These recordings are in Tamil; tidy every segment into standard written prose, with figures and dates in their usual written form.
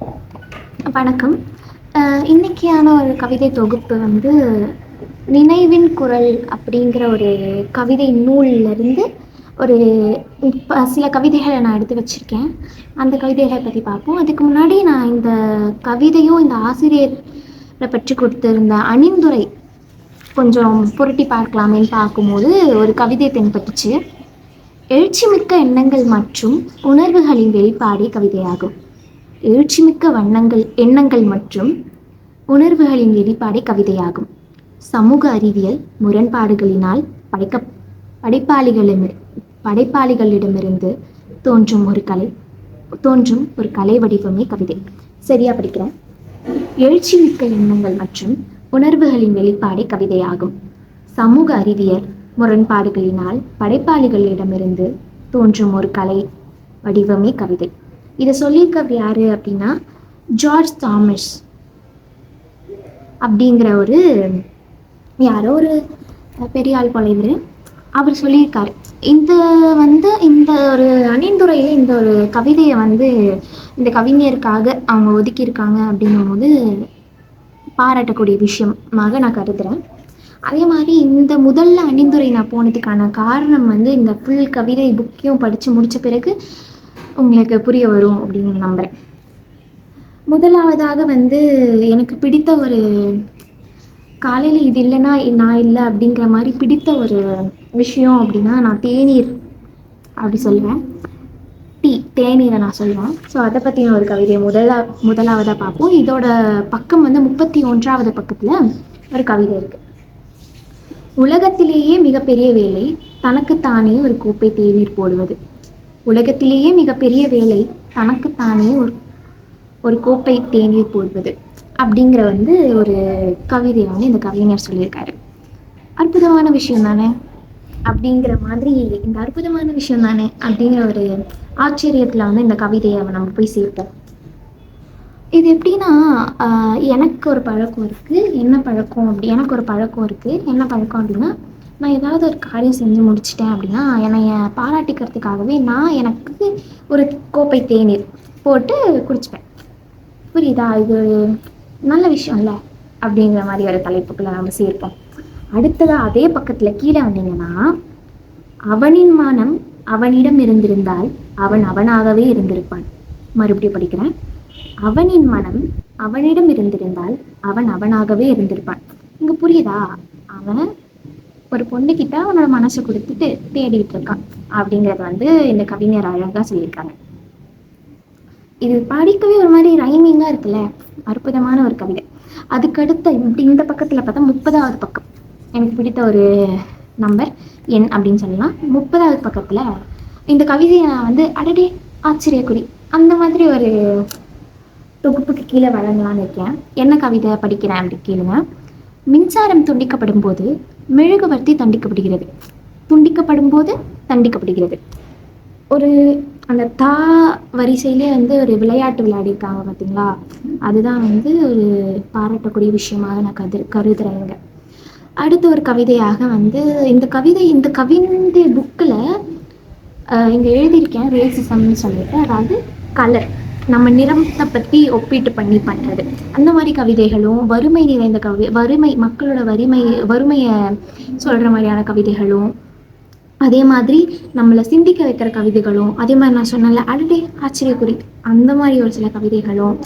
வணக்கம். இன்னைக்கான ஒரு கவிதை தொகுப்பு வந்து நினைவின் குரல் அப்படிங்கிற ஒரு கவிதை நூல்லேருந்து ஒரு சில கவிதைகளை நான் எடுத்து வச்சுருக்கேன். அந்த கவிதைகளை பற்றி பார்ப்போம். அதுக்கு முன்னாடி நான் இந்த கவிதையும் இந்த ஆசிரியரை பற்றி கொடுத்துருந்த அணிந்துரை கொஞ்சம் புரட்டி பார்க்கலாமேன்னு பார்க்கும்போது ஒரு கவிதை தென்பட்டுச்சு. எழுச்சிமிக்க எண்ணங்கள் மற்றும் உணர்வுகளின் வெளிப்பாடே கவிதையாகும். எழுச்சிமிக்க எண்ணங்கள் மற்றும் உணர்வுகளின் வெளிப்பாடே கவிதையாகும். சமூக அறிவியல் முரண்பாடுகளினால் படைப்பாளிகளிடமிருந்து தோன்றும் ஒரு கலை வடிவமே கவிதை. சரியா படிக்கிறேன். எழுச்சிமிக்க எண்ணங்கள் மற்றும் உணர்வுகளின் வெளிப்பாடே கவிதையாகும். சமூக அறிவியல் முரண்பாடுகளினால் படைப்பாளிகளிடமிருந்து தோன்றும் ஒரு கலை வடிவமே கவிதை. இதை சொல்லியிருக்கவர் யாரு அப்படின்னா ஜார்ஜ் தாமஸ் அப்படிங்கிற யாரோ ஒரு பெரிய ஆள் போல இவர். அவர் சொல்லியிருக்காரு. இந்த ஒரு அணிந்துரையில் இந்த ஒரு கவிதையை இந்த கவிஞருக்காக அவங்க ஒதுக்கியிருக்காங்க அப்படிங்கும் போது பாராட்டக்கூடிய விஷயமாக நான் கருதுகிறேன். அதே மாதிரி இந்த முதல்ல அணிந்துரை நான் போனதுக்கான காரணம் இந்த ஃபுல் கவிதை புக்கையும் படித்து முடித்த பிறகு உங்களுக்கு புரிய வரும் அப்படின்னு நம்புகிறேன். முதலாவதாக எனக்கு பிடித்த ஒரு காலையில் இது இல்லைன்னா நான் இல்லை அப்படிங்கிற மாதிரி பிடித்த ஒரு விஷயம் அப்படின்னா நான் தேநீர் அப்படி சொல்லுவேன். தேநீரை நான் சொல்லுவேன். ஸோ அதை பற்றின ஒரு கவிதையை முதலாவதாக பார்ப்போம். இதோட பக்கம் 31வது பக்கத்தில் ஒரு கவிதை இருக்குது. உலகத்திலேயே மிகப்பெரிய வேலை தனக்குத்தானே ஒரு கோப்பை தேநீர் போடுவது. உலகத்திலேயே மிகப்பெரிய வேலை தனக்குத்தானே ஒரு கோப்பை தேநீர் போடுவது அப்படிங்கிற ஒரு கவிதையை இந்த கவிஞர் சொல்லியிருக்காரு. அற்புதமான விஷயம் தானே அப்படிங்கிற மாதிரி இந்த அற்புதமான விஷயம் தானே அப்படிங்கிற ஒரு ஆச்சரியத்தில் இந்த கவிதையை நம்ம போய் சேர்ப்போம். இது எப்படின்னா எனக்கு ஒரு பழக்கம் இருக்குது. என்ன பழக்கம் அப்படின்னா நான் ஏதாவது ஒரு காரியம் செஞ்சு முடிச்சிட்டேன் அப்படின்னா என்னைய பாராட்டிக்கிறதுக்காகவே நான் எனக்கு ஒரு கோப்பை தேநீர் போட்டு குடிச்சுப்பேன். புரியுதா? இது நல்ல விஷயம் இல்லை அப்படிங்கிற மாதிரி ஒரு தலைப்புக்குள்ள நம்ம சேர்ப்போம். அடுத்ததாக அதே பக்கத்தில் கீழே வந்தீங்கன்னா அவனின் மனம் அவனிடம் இருந்திருந்தால் அவன் அவனாகவே இருந்திருப்பான். மறுபடியும் படிக்கிறேன். அவனின் மனம் அவனிடம் இருந்திருந்தால் அவன் அவனாகவே இருந்திருப்பான். இங்கே புரியுதா? அவன் ஒரு பொண்ணுக்கிட்ட அவனோட மனசை கொடுத்துட்டு தேடிட்டு இருக்கான் அப்படிங்கிறது இந்த கவிஞர் அழகாக சொல்லியிருக்காங்க. இது படிக்கவே ஒரு மாதிரி ரைமிங்காக இருக்குல்ல. அற்புதமான ஒரு கவிதை. அதுக்கடுத்த இந்த பக்கத்தில் பார்த்தா 30வது பக்கம் எனக்கு பிடித்த ஒரு நம்பர் எண் அப்படின்னு சொல்லலாம். 30வது பக்கத்தில் இந்த கவிதையை நான் அடடே ஆச்சரியக்குறி அந்த மாதிரி ஒரு தொகுப்புக்கு கீழே வழங்கலான்னு இருக்கேன். என்ன கவிதை படிக்கிறேன் அப்படி கேளுங்க. மின்சாரம் துண்டிக்கப்படும் போது மெழுகுவர்த்தி தண்டிக்கப்படுகிறது. ஒரு அந்த தா வரிசையிலே ஒரு விளையாட்டு விளையாடிருக்காங்க பார்த்தீங்களா? அதுதான் ஒரு பாராட்டக்கூடிய விஷயமாக நான் கருதுறேங்க. அடுத்த ஒரு கவிதையாக இந்த கவிதை புக்கில் இங்கே எழுதியிருக்கேன் ரேசிசம்னு சொல்லிட்டு, அதாவது கலர் நம்ம நிறத்தை பற்றி ஒப்பீட்டு பண்ணி பண்ணுறது. அந்த மாதிரி கவிதைகளும் வறுமை நிறைந்த மக்களோட வறுமையை சொல்கிற மாதிரியான கவிதைகளும், அதே மாதிரி நம்மளை சிந்திக்க வைக்கிற கவிதைகளும், அதே மாதிரி நான் சொன்னல அடடே ஆச்சரியக்குறி அந்த மாதிரி ஒரு சில கவிதைகளும்,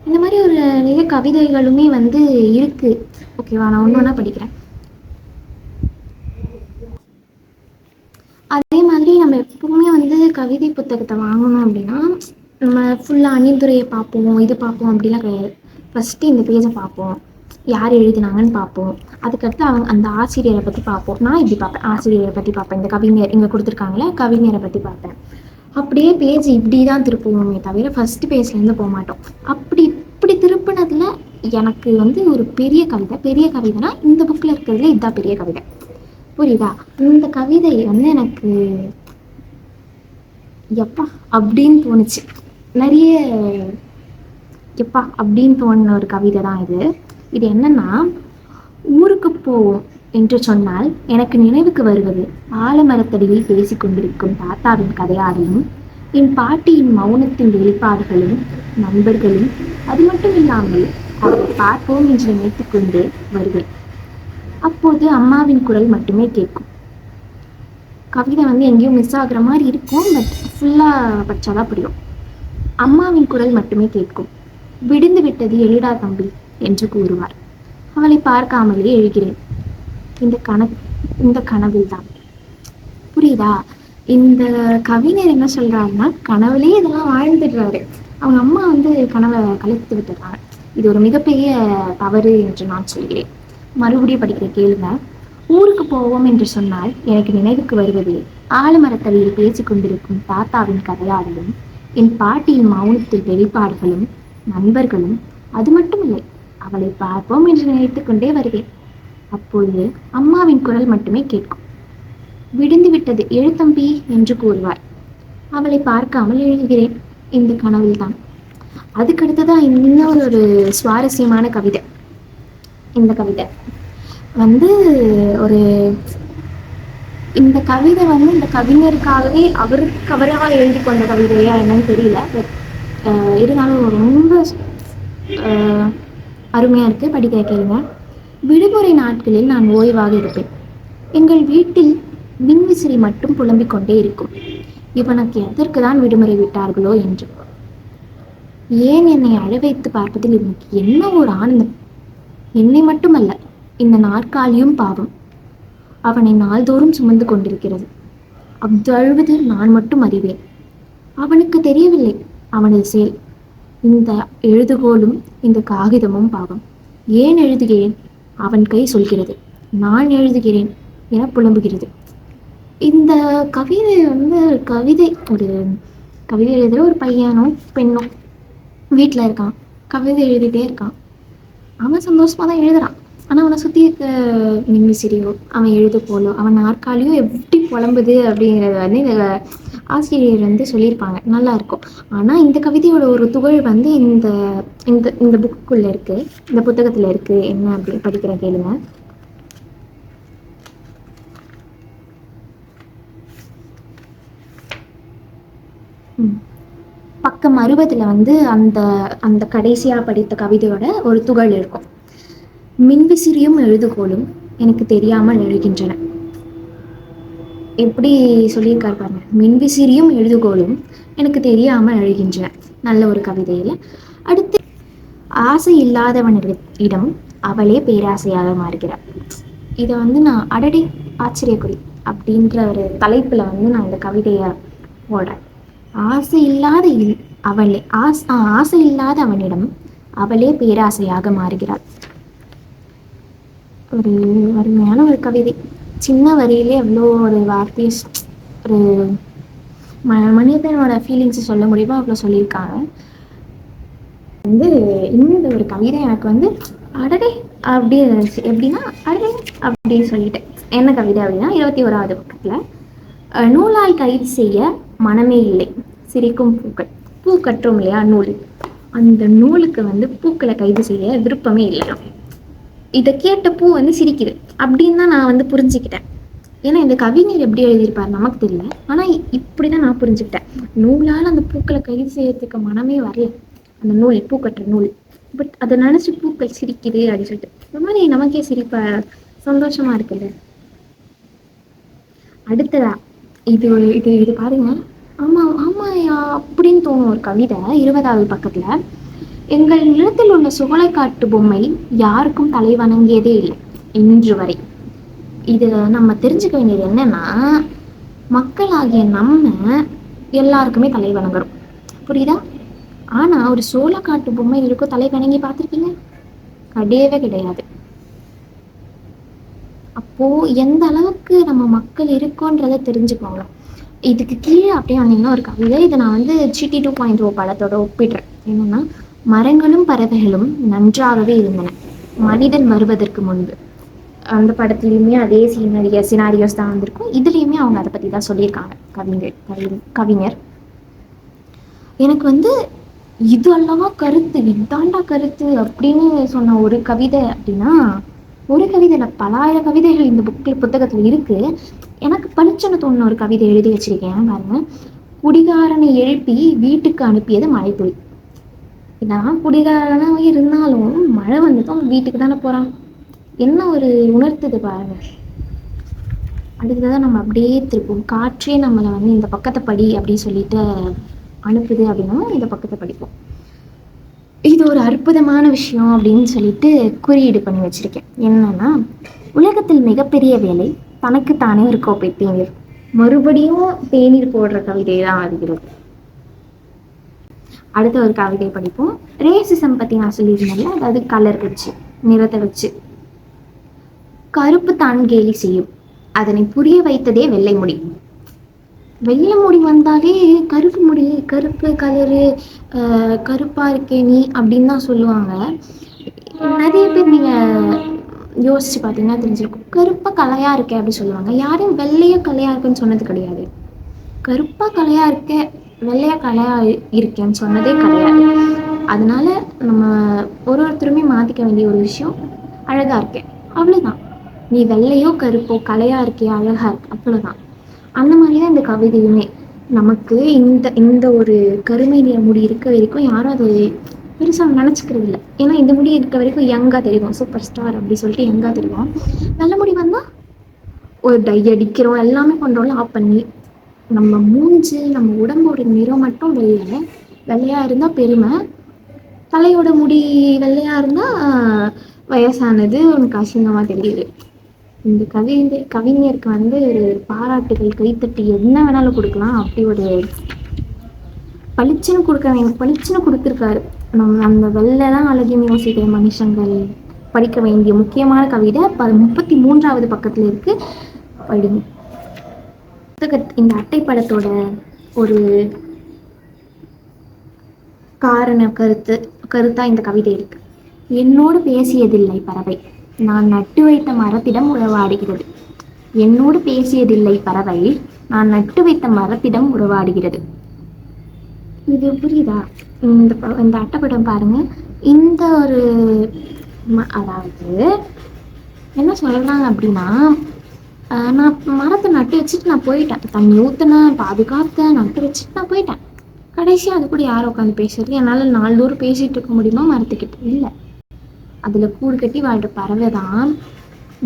இந்த மாதிரி ஒரு நிறைய கவிதைகளுமே இருக்குது. ஓகேவா? நான் ஒன்று படிக்கிறேன். அதே மாதிரி நம்ம எப்பவுமே கவிதை புத்தகத்தை வாங்கணும் அப்படின்னா நம்ம ஃபுல்லாக அணிந்துரையை பார்ப்போம், இது பார்ப்போம் அப்படிலாம் கிடையாது. ஃபஸ்ட்டு இந்த பேஜை பார்ப்போம், யார் எழுதினாங்கன்னு பார்ப்போம். அதுக்கடுத்து அந்த ஆசிரியரை பற்றி பார்ப்போம். நான் இப்படி பார்ப்பேன், ஆசிரியரை பற்றி பார்ப்பேன். இந்த கவிஞர் இங்கே கொடுத்துருக்காங்களே கவிஞரை பற்றி பார்ப்பேன். அப்படியே பேஜ் இப்படி தான் திருப்புவோமே தவிர ஃபஸ்ட்டு பேஜ்லேருந்து போக மாட்டோம். இப்படி திருப்பினதில் எனக்கு ஒரு பெரிய கவிதைனா இந்த புக்கில் இருக்கிறதுல இதுதான் பெரிய கவிதை. புரியுதா? இந்த கவிதை எனக்கு எப்பா அப்படின்னு தோணுச்சு. நிறைய எப்பா அப்படின்னு தோணுன ஒரு கவிதை தான் இது. இது என்னன்னா, ஊருக்கு போவோம் என்று சொன்னால் எனக்கு நினைவுக்கு வருவது ஆலமரத்தடியில் பேசிக் கொண்டிருக்கும் தாத்தாவின் கதையாலையும் என் பாட்டியின் மௌனத்தின் வெளிப்பாடுகளும் நண்பர்களும். அது மட்டும் இல்லாமல் அவரை பார்ப்போம் என்று நினைத்துக் கொண்டே வருவேன். அப்போது அம்மாவின் குரல் மட்டுமே கேட்கும். கவிதை வந்து எங்கேயும் மிஸ் ஆகுற மாதிரி இருக்கும், பட் ஃபுல்லாக படிச்சாதான் புரியும். அம்மாவின் குரல் மட்டுமே கேட்கும். விடிந்து விட்டது எழுடா தம்பி என்று கூறுவார். அவளை பார்க்காமலே எழுகிறேன். இந்த கனவில் தான். புரியுதா? இந்த கவிஞர் என்ன சொல்றாருன்னா, கனவுலேயே இதெல்லாம் வாழ்ந்துடுறாரு. அவங்க அம்மா வந்து கனவை கலைத்து விட்டுறாங்க. இது ஒரு மிகப்பெரிய தவறு என்று நான் சொல்கிறேன். மறுபடியும் படிக்கிற கேளுங்க. ஊருக்கு போவோம் என்று சொன்னால் எனக்கு நினைவுக்கு வருவது ஆலமரத்தடியில் பேசிக் கொண்டிருக்கும் தாத்தாவின் கதையாடலும், என் பாட்டியின் மௌனத்தில் வெளிப்பாடுகளும், நண்பர்களும். அது மட்டுமில்லை, அவளை பார்ப்போம் என்று நினைத்துக் கொண்டே வருவேன். அப்போது அம்மாவின் குரல் மட்டுமே கேட்கும். விடிந்து விட்டது எழுத்தம்பி என்று கூறுவார். அவளை பார்க்காமல் எழுதுகிறேன். இந்த கனவில் தான். அதுக்கடுத்துதான் இன்னொரு ஒரு சுவாரஸ்யமான கவிதை. இந்த கவிதை வந்து ஒரு இந்த கவிதை வந்து இந்த கவிஞருக்காகவே அவருக்கு அவராக எழுதி கொண்ட கவிதையா என்னன்னு தெரியல. பட் இருந்தாலும் ரொம்ப அருமையா இருக்கு. படிக்க கேளுங்க. விடுமுறை நாட்களில் நான் ஓய்வாக இருப்பேன். எங்கள் வீட்டில் மின்விசிறி மட்டும் புலம்பிக் கொண்டே இருக்கும். இவனுக்கு எதற்கு தான் விடுமுறை விட்டார்களோ என்று. ஏன் என்னை அழ வைத்து பார்ப்பதில் இவனுக்கு என்ன ஒரு ஆனந்தம்! என்னை மட்டுமல்ல, இந்த நாற்காலியும் பாவம் அவனை நாள்தோறும் சுமந்து கொண்டிருக்கிறது. அவ்வழுவது நான் மட்டும் அறிவேன். அவனுக்கு தெரியவில்லை அவனது செயல். இந்த எழுதுகோலும் இந்த காகிதமும் பாவம். ஏன் எழுதுகிறேன்? அவன் கை சொல்கிறது, நான் எழுதுகிறேன் என புலம்புகிறது. இந்த கவிதை வந்து ஒரு கவிதை எழுதுகிற ஒரு பையனும் பெண்ணும் வீட்டில் இருக்கான். கவிதை எழுதிட்டே இருக்கான். அவன் சந்தோஷமாக தான் எழுதுறான். ஆனால் அவனை சுற்றி இருக்க மின்விசிறியோ, அவன் எழுது போலோ, அவன் நாற்காலியோ எப்படி புலம்புது அப்படிங்கிறத வந்து இந்த ஆசிரியர் வந்து சொல்லியிருப்பாங்க. நல்லா இருக்கும். ஆனால் இந்த கவிதையோட ஒரு துகள் வந்து இந்த இந்த இந்த புக்குக்குள்ளே இருக்குது, இந்த புத்தகத்தில் இருக்குது. என்ன அப்படி படிக்கிற கேளுங்க. பக்கம் 60 வந்து அந்த அந்த கடைசியாக படித்த கவிதையோட ஒரு துகள் இருக்கும். மின்விசிறியும் எழுதுகோலும் எனக்கு தெரியாமல் எழுகின்றன. எப்படி சொல்லியிருக்காரு பாருங்க. மின்விசிறியும் எழுதுகோலும் எனக்கு தெரியாமல் எழுகின்றன. நல்ல ஒரு கவிதையில். அடுத்து, ஆசை இல்லாதவனிடம் அவளே பேராசையாக மாறுகிறார். இதை வந்து நான் அடடே ஆச்சரியக்குறி அப்படின்ற ஒரு தலைப்பில் வந்து நான் இந்த கவிதையை போடுறேன். ஆசை இல்லாத அவனிடம் அவளே பேராசையாக மாறுகிறாள். ஒரு அருமையான ஒரு கவிதை. சின்ன வரியிலே அவ்வளோ ஒரு வார்த்தையை, ஒரு மனிதனோட ஃபீலிங்ஸை சொல்ல முடியுமோ அவ்வளோ சொல்லியிருக்காங்க. வந்து இந்த ஒரு கவிதை எனக்கு வந்து அடடே அப்படி எப்படின்னா அடடே அப்படின்னு சொல்லிட்டேன். என்ன கவிதை அப்படின்னா, 21வது பக்கத்தில், நூலால் கைது செய்ய மனமே இல்லை, சிரிக்கும் பூக்கள். பூ கட்டுறோம் இல்லையா, நூல். அந்த நூலுக்கு வந்து பூக்களை கைது செய்ய விருப்பமே இல்லையா. இதை கேட்ட பூ வந்து சிரிக்குது அப்படின்னு தான் நான் வந்து புரிஞ்சுக்கிட்டேன். ஏன்னா இந்த கவிஞர் எப்படி எழுதியிருப்பார் நமக்கு தெரியல, ஆனால் இப்படி தான் நான் புரிஞ்சுக்கிட்டேன். நூலால் அந்த பூக்களை கைது செய்யறதுக்கு மனமே வரல, அந்த நூல், பூ கட்டுற நூல். பட் அதை நினச்சி பூக்கள் சிரிக்குது அப்படின்னு சொல்லிட்டு இந்த மாதிரி நமக்கே சிரிப்பா சந்தோஷமா இருக்குல்ல. அடுத்ததா இது இது இது பாருங்க. ஆமாயா அப்படின்னு தோணும் ஒரு கவிதை. 20வது பக்கத்தில், எங்கள் நிலத்தில் உள்ள சோலைக்காட்டு பொம்மை யாருக்கும் தலை வணங்கியதே இல்லை இன்று வரை. இது நம்ம தெரிஞ்சுக்க வேண்டியது என்னன்னா, மக்களாகிய நம்ம எல்லாருக்குமே தலை வணங்குறோம், புரியுதா? ஆனால் ஒரு சோலைக்காட்டு பொம்மை இருக்கும் தலை வணங்கி பார்த்துருக்கீங்க? கிடையவே கிடையாது. அப்போ எந்த அளவுக்கு நம்ம மக்கள் இருக்கோன்றதை தெரிஞ்சுக்கோங்க. இதுக்கு கீழே அப்படியே வந்தீங்கன்னா ஒரு கவிதை. இதை நான் வந்து GT 2.0 படத்தோட ஒப்பிடுறேன். என்னன்னா, மரங்களும் பறவைகளும் நன்றாகவே இருந்தன மனிதன் வருவதற்கு முன்பு. அந்த படத்துலையுமே அதே சினாரியோஸ் தான் வந்திருக்கும். இதுலேயுமே அவங்க அதை பற்றி தான் சொல்லியிருக்காங்க கவிஞர். எனக்கு வந்து இது அல்லவா கருத்து, இதாண்டா கருத்து அப்படின்னு சொன்ன ஒரு கவிதை அப்படின்னா, ஒரு கவிதையில பலாயிரம் கவிதைகள் இந்த புத்தகத்தில் இருக்கு. எனக்கு பளிச்சுன்னு தோணுன ஒரு கவிதை எழுதி வச்சிருக்கேன் பாருங்க. குடிகாரனை எழுப்பி வீட்டுக்கு அனுப்பியது மழைத்துளி. இதெல்லாம் குடிகாரனாக இருந்தாலும் மழை வந்ததும் வீட்டுக்கு தானே போகிறான். என்ன ஒரு உணர்த்துது பாருங்க. அடுத்ததான் நம்ம அப்படியே திருப்போம். காற்றே நம்மளை வந்து இந்த பக்கத்தை படி அப்படின்னு சொல்லிட்டு அனுப்புது அப்படின்னா இந்த பக்கத்தை படிப்போம். இது ஒரு அற்புதமான விஷயம் அப்படின்னு சொல்லிட்டு குறியீடு பண்ணி வச்சிருக்கேன். என்னன்னா, உலகத்தில் மிகப்பெரிய வேலை தனக்குத்தானே ஒரு கோப்பை தேநீர். மறுபடியும் தேநீர் போடுற கவிதை தான் வருகிறது. அடுத்த ஒரு கவிதை படிப்போம். ரேசிசம் பத்தி நான் சொல்லியிருந்தேன்ல, அதாவது கலர் வச்சு, நிறத்தை வச்சு. கருப்பு தான் கேலி செய்யும், அதனை புரிய வைத்ததே வெள்ளை முடி. வெள்ளை முடி வந்தாலே கருப்பு முடி, கருப்பு கலரு, கருப்பா இருக்கே நீ அப்படின்னு தான் சொல்லுவாங்க. நிறைய பேர் நீங்க யோசிச்சு பார்த்தீங்கன்னா தெரிஞ்சிருக்கும். கருப்பா கலையா இருக்கே அப்படின்னு சொல்லுவாங்க. யாரும் வெள்ளையா கலையா இருக்குன்னு சொன்னது கிடையாது. கருப்பா கலையா இருக்க, வெள்ளையா கலையா இருக்கேன்னு சொன்னதே கிடையாது. அதனால நம்ம ஒருத்தருமே மாத்திக்க வேண்டிய ஒரு விஷயம், அழகா இருக்கேன் அவ்வளவுதான். நீ வெள்ளையோ கருப்போ கலையா இருக்கியா, அழகா இருக்கு, அவ்வளவுதான். அந்த மாதிரிதான் இந்த கவிதையுமே. நமக்கு இந்த இந்த ஒரு கருமை நிற முடி இருக்க வரைக்கும் யாரும் அது பெருசாக நினச்சிக்கிறது இல்லை. ஏன்னா இந்த முடி இருக்க வரைக்கும் யங்காக தெரியும், சூப்பர் ஸ்டார் அப்படி சொல்லிட்டு யங்காக தெரியும். நல்ல முடி வந்தால் ஒரு டை அடிக்கிறோம், எல்லாமே பண்ணுறோம்ல, ஆஃப் பண்ணி நம்ம மூஞ்சி நம்ம உடம்போட நிறம் மட்டும் வெள்ளையாக இருந்தால் பெருமை, தலையோட முடி வெள்ளையாக இருந்தால் வயசானது உனக்கு அசிங்கமாக தெரியுது. இந்த கவிஞருக்கு வந்து ஒரு பாராட்டுகள், கைத்தட்டி என்ன வேணாலும் கொடுக்கலாம். அப்படி ஒரு பளிச்சுன்னு பளிச்சுன்னு கொடுத்துருக்காரு. நம்ம அந்த வெள்ளைலாம் அழகின்னு யோசிக்கிற மனுஷங்கள் படிக்க வேண்டிய முக்கியமான கவிதை 33வது பக்கத்துல இருக்கு, படிங்க. இந்த அட்டைப்படத்தோட ஒரு காரண கருத்தா இந்த கவிதை இருக்கு. என்னோடு பேசியதில்லை பறவை, நான் நட்டு வைத்த மரத்திடம் உறவாடுகிறது. என்னோடு பேசியதில்லை பறவை, நான் நட்டு வைத்த மரத்திடம் உறவாடுகிறது. இது புரியுதா? இந்த அட்டைப்படம் பாருங்க. இந்த ஒரு அதாவது என்ன சொல்றாங்க அப்படின்னா, நான் மரத்தை நட்டு வச்சுட்டு நான் போயிட்டேன், தண்ணி ஊற்றினேன், பாதுகாத்தேன், நட்டு வச்சுட்டு நான் போயிட்டேன். கடைசியாக அது கூட யாரும் உட்காந்து பேசுறது? என்னால் நாள்தோறும் பேசிட்டு இருக்க முடியுமா மரத்துக்கிட்ட? இல்லை. அதில் கூடு கட்டி வாழ்கிற பறவை தான்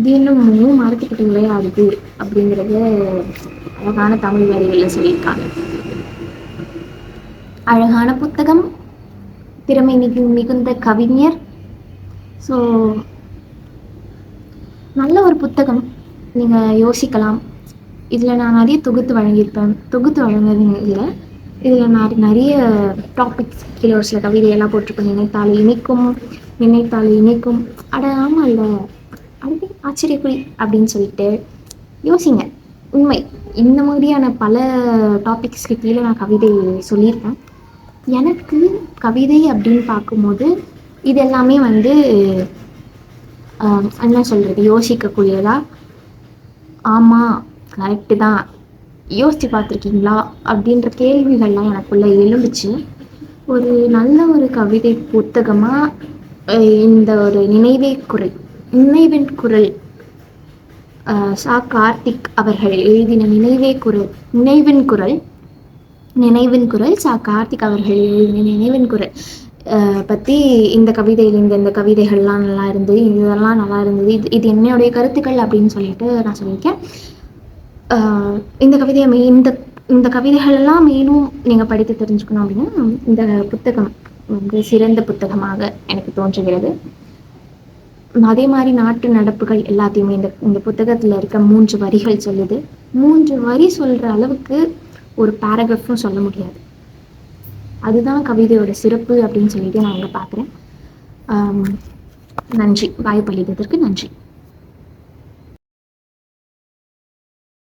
தினமும் மரத்துக்கிட்ட விளையாடுது அப்படிங்கிறத அழகான தமிழ் வரிகளில் சொல்லியிருக்காங்க. அழகான புத்தகம், திறமை மிகுந்த கவிஞர். ஸோ நல்ல ஒரு புத்தகம். நீங்கள் யோசிக்கலாம், இதில் நான் நிறைய தொகுத்து வழங்கியிருப்பேன். தொகுத்து வழங்குறது இல்லை, இதில் நான் நிறைய டாபிக்ஸ் கீழே ஒரு சில கவிதையெல்லாம் போட்டிருப்பேன். நினைத்தால் இணைக்கும் அட ஆமாம் இல்லை, அடுத்து ஆச்சரியக்குறி அப்படின்னு சொல்லிட்டு யோசிங்க. உண்மை, இந்த மாதிரியான பல டாபிக்ஸ்க்கு கீழே நான் கவிதை சொல்லியிருப்பேன். எனக்கு கவிதை அப்படின்னு பார்க்கும்போது இது எல்லாமே வந்து என்ன சொல்கிறது, யோசிக்கக்கூடியதா, ஆமாம் கரெக்டு தான், யோசித்து பார்த்துருக்கீங்களா அப்படின்ற கேள்விகள்லாம் எனக்குள்ளே எழுந்துச்சு. ஒரு நல்ல ஒரு கவிதை புத்தகமாக இந்த ஒரு நினைவின் குரல் சா கார்த்திக் அவர்கள் எழுதின நினைவின் குரல் சா கார்த்திக் அவர்கள் எழுதின நினைவின் குரல் பற்றி இந்த கவிதையில் இந்த கவிதைகள்லாம் நல்லா இருந்தது, இதெல்லாம் நல்லா இருந்தது, இது என்னுடைய கருத்துக்கள் அப்படின்னு சொல்லிட்டு நான் சொல்லியிருக்கேன். இந்த கவிதைகள்லாம் மேலும் நீங்கள் படித்து தெரிஞ்சுக்கணும் அப்படின்னா இந்த புத்தகம் வந்து சிறந்த புத்தகமாக எனக்கு தோன்றுகிறது. அதே மாதிரி நாட்டு நடப்புகள் எல்லாத்தையுமே இந்த புத்தகத்தில் இருக்க 3 வரிகள் சொல்லுது. 3 வரி சொல்கிற அளவுக்கு ஒரு பேராகிராஃபும் சொல்ல முடியாது. அதுதான் கவிதையோட சிறப்பு அப்படின்னு சொல்லிட்டு நான் இங்கே பார்க்குறேன். நன்றி, வாய்ப்பளித்ததற்கு நன்றி.